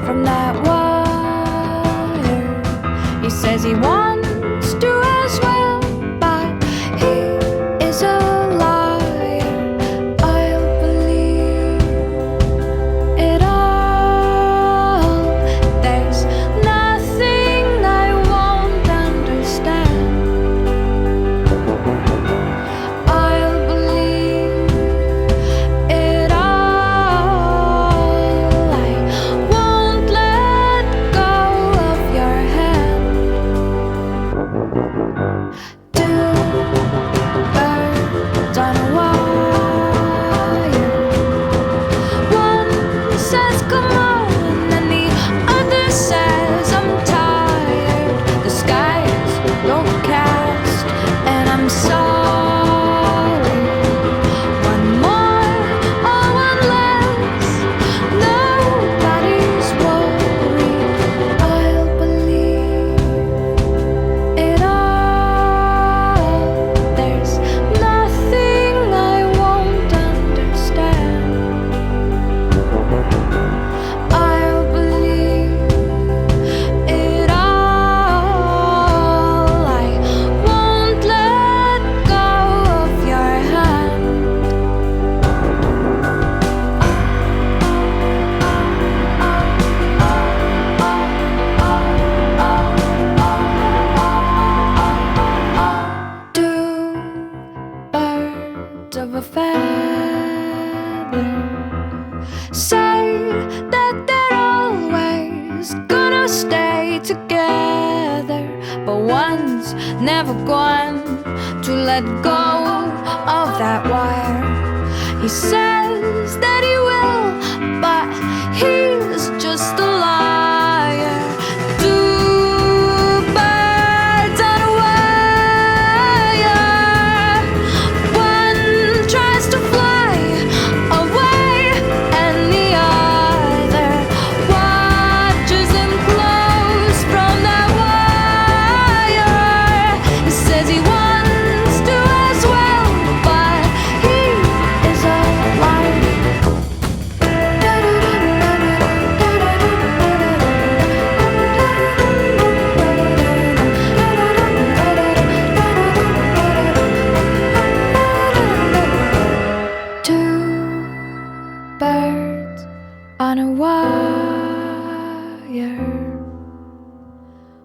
from that wire. He says he wants to as well, but he is a liar. I'll believe it all. There's nothing I won't understand. I'll believe it all. I won't let go of your hand. Two birds on a wire. One says come on, and the other says I'm tired. The sky's overcast, and I'm sorry. One more or one less, nobody's worried. I'll believe it all. There's nothing I won't understand. I'll believe it all. I won't let go of your hand. Two birds of a feather say that they're always gonna stay together, but one's never going to let go of that wire. He says that he will, but he's just a liar. Two birds on a wire. One tries to fly away, and the other watches him close from that wire. He says he wants to as well, but he is a liar. Two birds on a wire.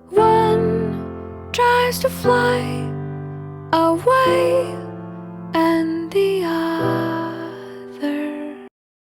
One tries to fly